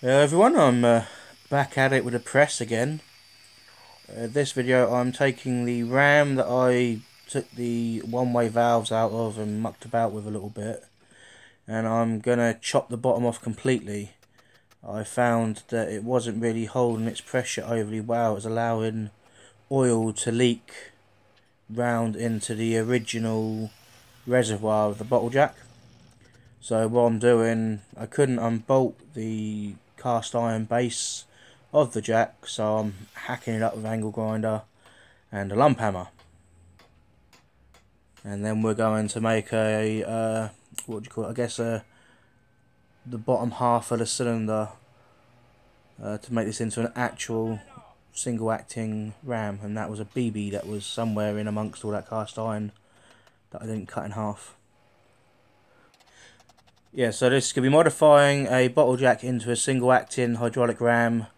Everyone, I'm back at it with the press again. This video I'm taking the ram that I took the one-way valves out of and mucked about with a little bit, and I'm going to chop the bottom off completely. I found that it wasn't really holding its pressure overly well. It was allowing oil to leak round into the original reservoir of the bottle jack. So what I'm doing, I couldn't unbolt the cast iron base of the jack, so I'm hacking it up with angle grinder and a lump hammer. And then we're going to make a, what do you call it, I guess the bottom half of the cylinder to make this into an actual single acting ram. And that was a BB that was somewhere in amongst all that cast iron that I didn't cut in half. Yeah, so this could be modifying a bottle jack into a single acting hydraulic ram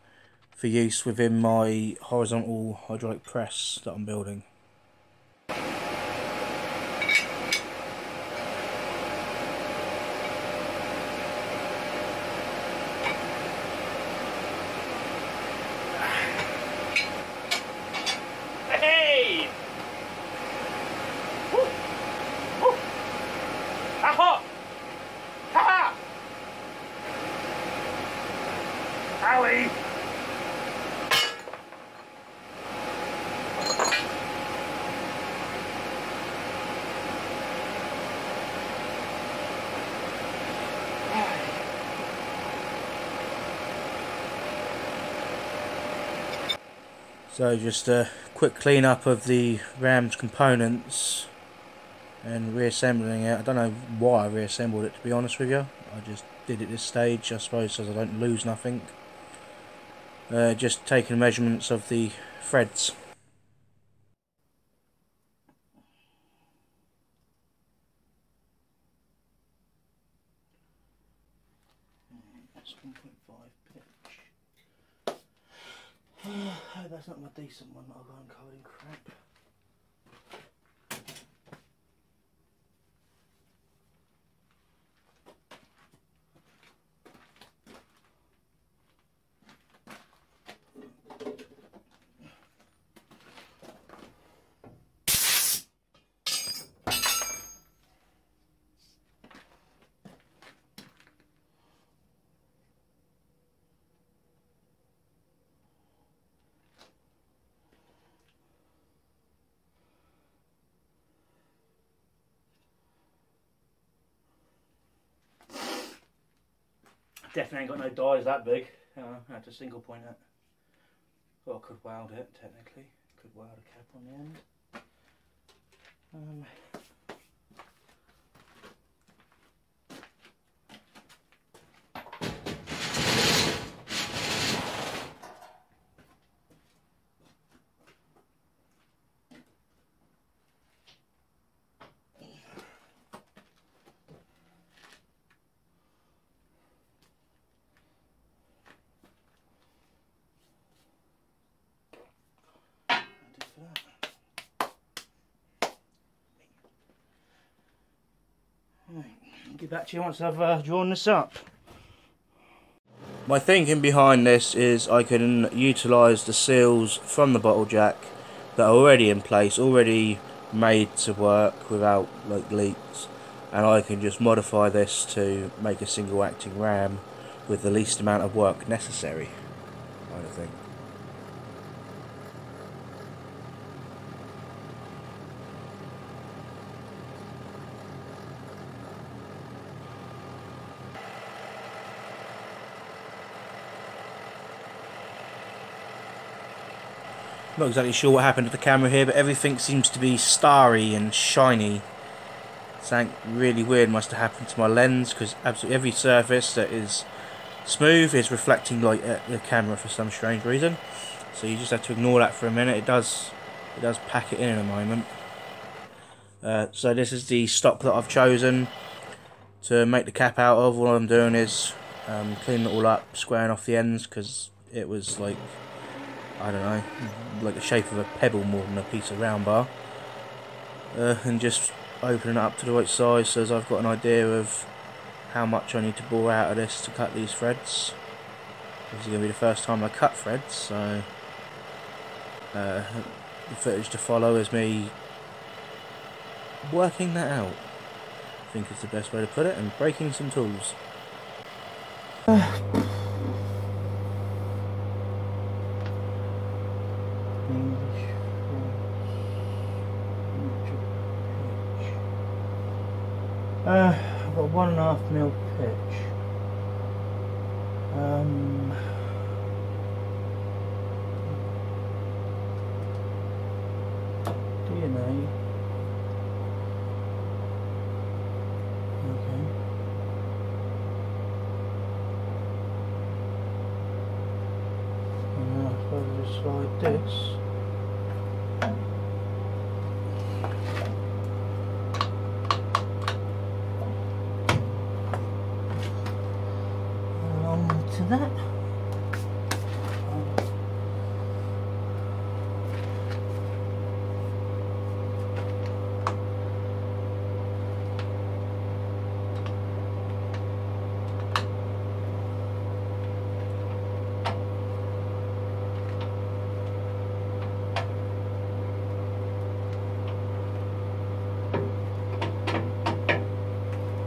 for use within my horizontal hydraulic press that I'm building. Hey! Woo! Woo! Aha! Ha! Owie! So just a quick clean up of the ram's components and reassembling it. I don't know why I reassembled it, to be honest with you. I just did it this stage, I suppose, so I don't lose nothing. Just taking measurements of the threads. That's 1.5 pitch. Oh, that's not my decent one that I've got covered in crap. Definitely ain't got no dies that big. I had to single point it. Well, I could weld it, technically. Could weld a cap on the end. I'll get back to you once I've drawn this up. My thinking behind this is I can utilise the seals from the bottle jack that are already in place, already made to work without like leaks, and I can just modify this to make a single acting ram with the least amount of work necessary, I think. Not exactly sure what happened to the camera here, but everything seems to be starry and shiny. Something really weird must have happened to my lens, because absolutely every surface that is smooth is reflecting light at the camera for some strange reason. So you just have to ignore that for a minute. It does pack it in a moment. So this is the stock that I've chosen to make the cap out of. All I'm doing is cleaning it all up, squaring off the ends, because it was like, I don't know, like the shape of a pebble more than a piece of round bar. And just opening it up to the right size so as I've got an idea of how much I need to bore out of this to cut these threads. This is going to be the first time I cut threads, so the footage to follow is me working that out. I think it's the best way to put it, and breaking some tools. I've got 1.5mm pitch. DNA. Okay. And now I suppose I just slide this. To that.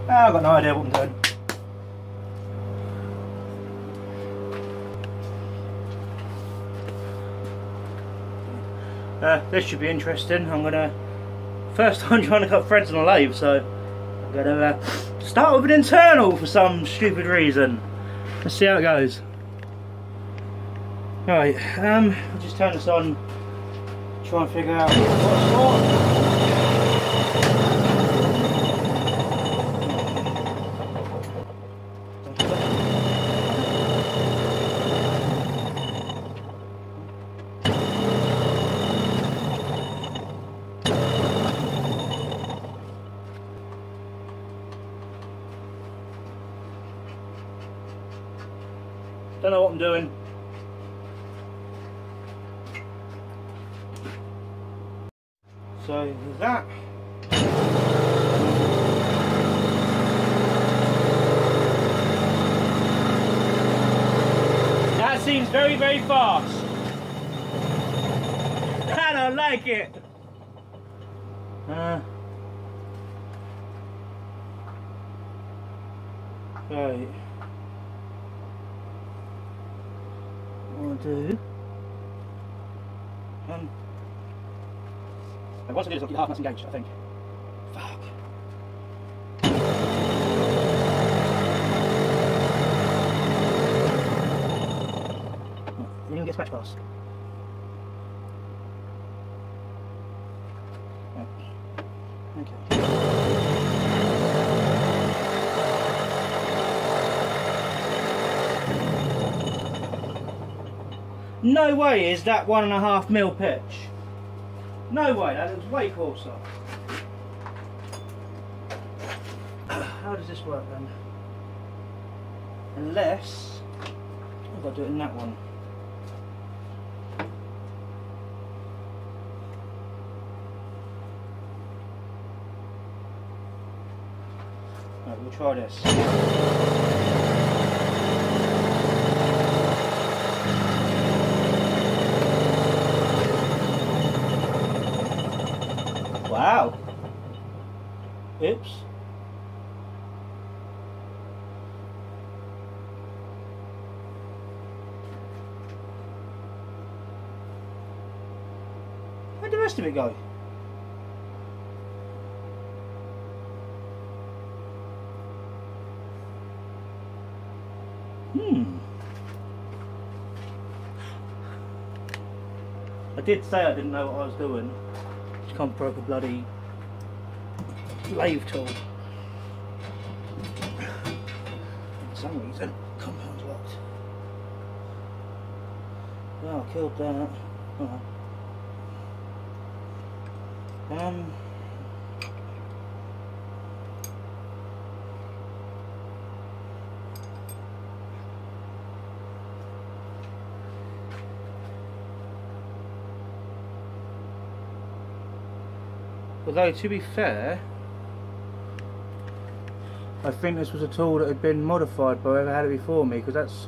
I've got no idea what I'm doing. This should be interesting. I'm gonna first time trying to cut threads on a lathe, so I'm gonna start with an internal for some stupid reason. Let's see how it goes. Right, I'll just turn this on, try and figure out what's what. Don't know what I'm doing. So there's that. That seems very, very fast. I don't like it. Right. What I'll do. Once I do this, I'll keep the half nuts engaged, I think. Fuck. Didn't even get scratch pass. Okay. No way is that 1.5mm pitch. No way, that looks way coarser. How does this work then? Unless I've got to do it in that one. Right, we'll try this. Wow. Oops. Where'd the rest of it go? I did say I didn't know what I was doing. Just can't broke a bloody lathe tool. For some reason, compound's locked. Well, I killed that. Although, to be fair, I think this was a tool that had been modified by whoever had it before me, because that's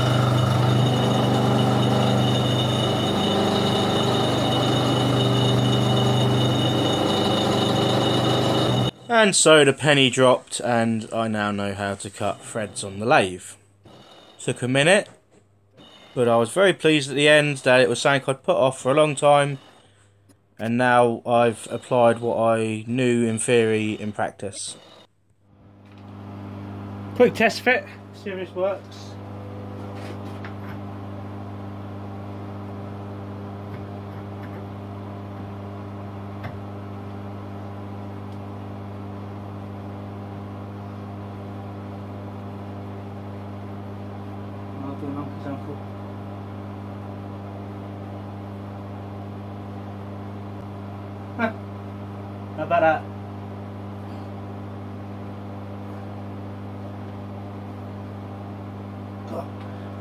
And so the penny dropped, and I now know how to cut threads on the lathe. Took a minute, but I was very pleased at the end that it was something I'd put off for a long time, and now I've applied what I knew in theory in practice. Quick test fit, see if this works. I'll do an uncle's uncle. Huh. How about that?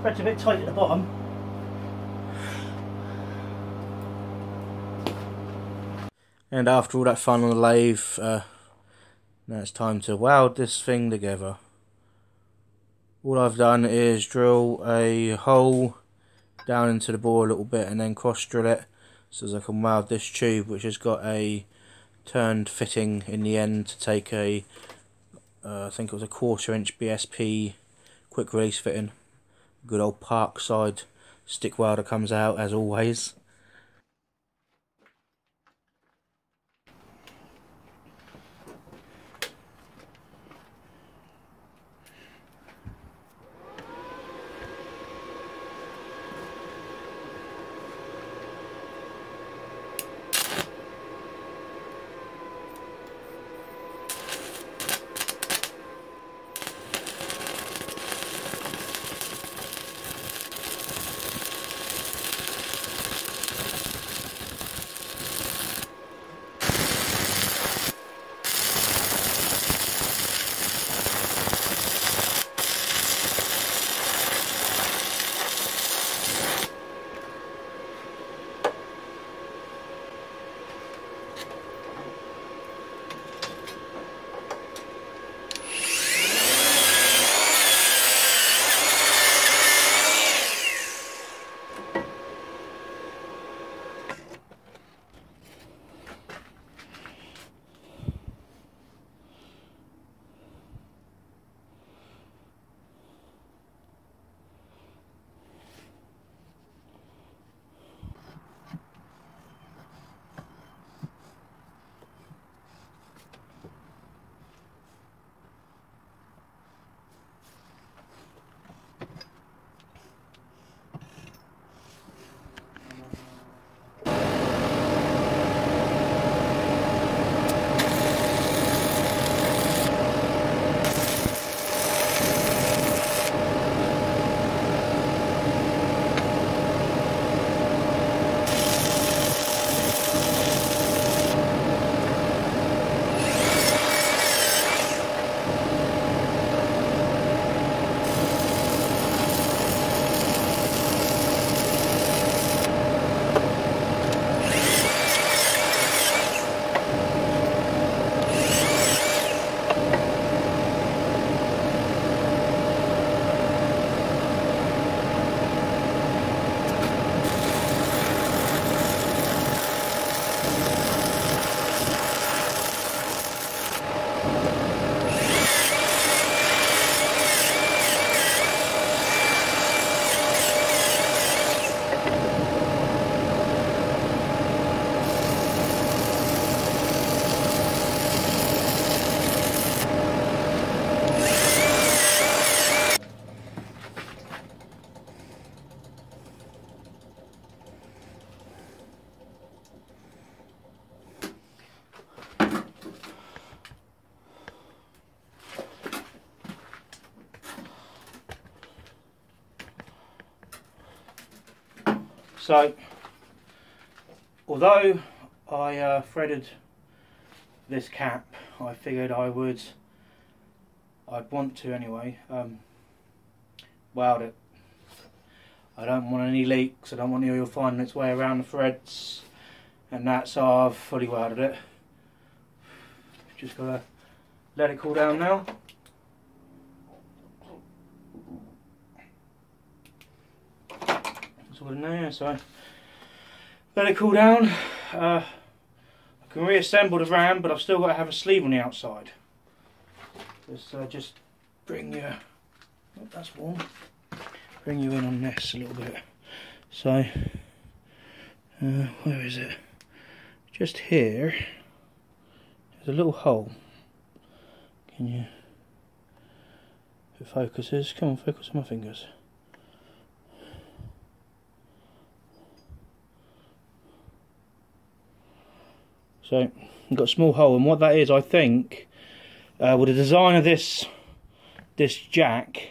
Thread's a bit tight at the bottom. And after all that fun on the lathe, now it's time to weld this thing together. All I've done is drill a hole down into the bore a little bit and then cross drill it so as I can weld this tube, which has got a turned fitting in the end to take a I think it was a 1/4 inch BSP quick release fitting. Good old Parkside stick welder comes out as always. So, although I threaded this cap, I figured I'd want to anyway, weld it. I don't want any leaks, I don't want the oil finding its way around the threads and that, so I've fully welded it. Just gotta let it cool down now. That's all in there, so let it cool down. I can reassemble the ram, but I've still got to have a sleeve on the outside. Just bring you, oh, that's warm, bring you in on this a little bit. So, where is it? Just here, there's a little hole. Can you, if it focuses, come on, focus on my fingers. So, I've got a small hole, and what that is, I think, with the design of this jack,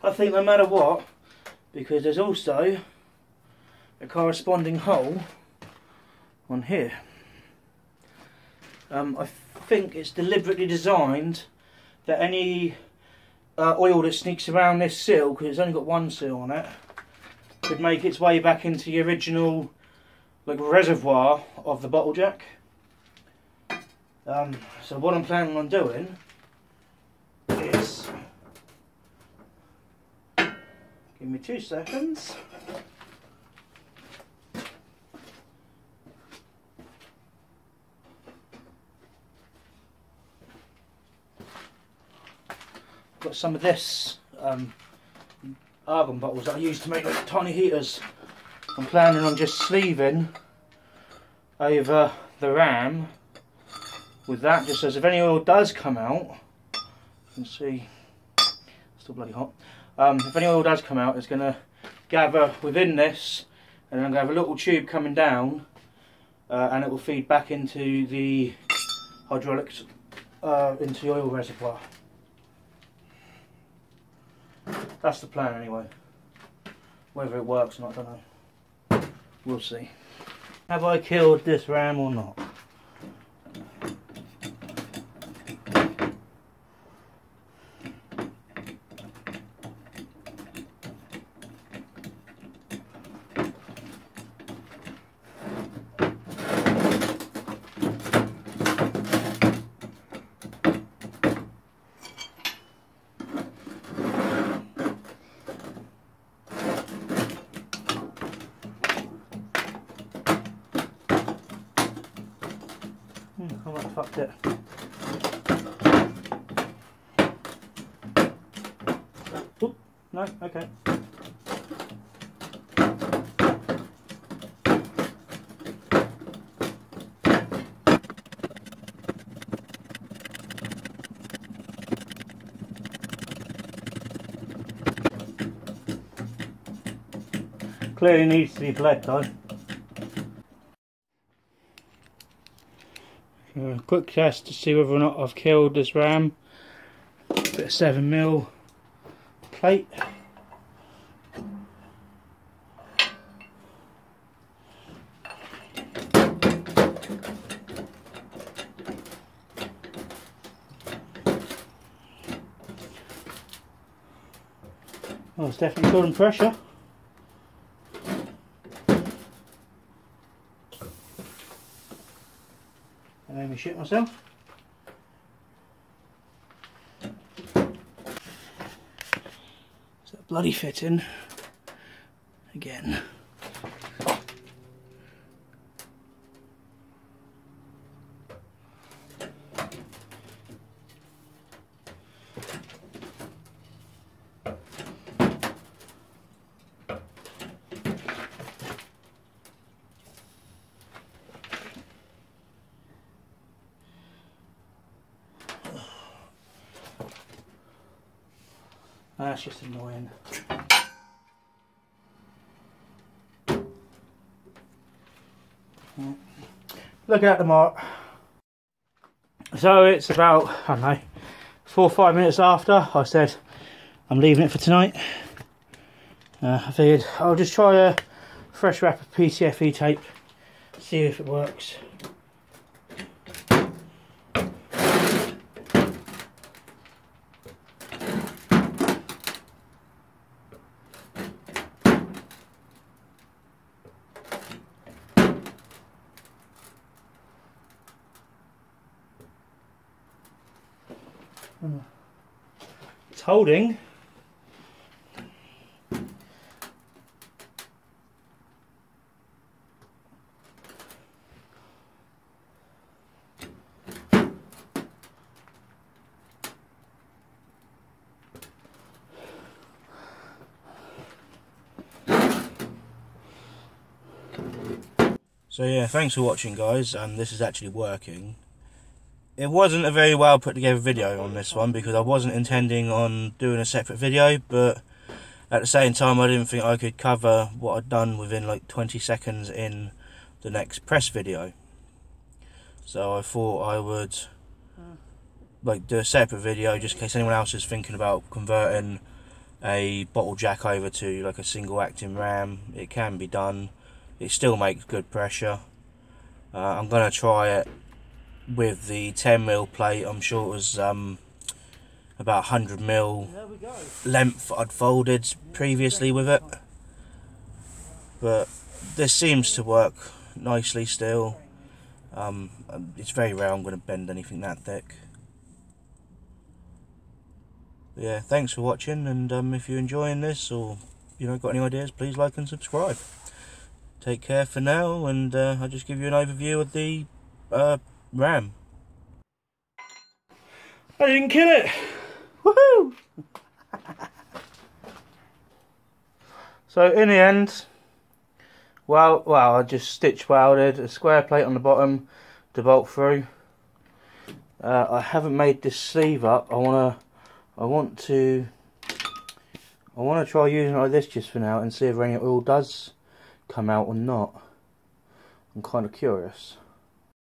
I think no matter what, because there's also a corresponding hole on here. I think it's deliberately designed that any oil that sneaks around this seal, because it's only got one seal on it, could make its way back into the original reservoir of the bottle jack. So what I'm planning on doing is, give me 2 seconds. Got some of this argon bottles that I use to make like tiny heaters. I'm planning on just sleeving over the ram with that, just as if any oil does come out, you can see it's still bloody hot. If any oil does come out, it's going to gather within this, and then I'm going to have a little tube coming down, and it will feed back into the hydraulics, into the oil reservoir. That's the plan anyway. Whether it works or not, I don't know. We'll see. Have I killed this ram or not? I might have fucked it. Oop, no, okay. Clearly needs to be bled though. Quick test to see whether or not I've killed this ram. Bit of 7mm plate. Oh, it's definitely building pressure. I made me shit myself. Is that bloody fitting again? That's just annoying. Look at the mark. So it's about, I don't know, 4 or 5 minutes after I said I'm leaving it for tonight. I figured I'll just try a fresh wrap of PTFE tape, see if it works. It's holding. So yeah, thanks for watching, guys. This is actually working. It wasn't a very well put together video on this one because I wasn't intending on doing a separate video, but at the same time I didn't think I could cover what I'd done within like 20 seconds in the next press video. So I thought I would like do a separate video just in case anyone else is thinking about converting a bottle jack over to like a single acting ram. It can be done. It still makes good pressure. I'm gonna try it with the 10mm plate. I'm sure it was about 100mm length I'd folded previously with it, but this seems to work nicely still. It's very rare I'm going to bend anything that thick. But yeah, thanks for watching, and if you're enjoying this or got any ideas, please like and subscribe. Take care for now, and I'll just give you an overview of the ram. I didn't kill it! Woohoo! So in the end, well, I just stitch welded a square plate on the bottom to bolt through. I haven't made this sleeve up. I want to try using it like this just for now and see if any oil does come out or not. I'm kind of curious.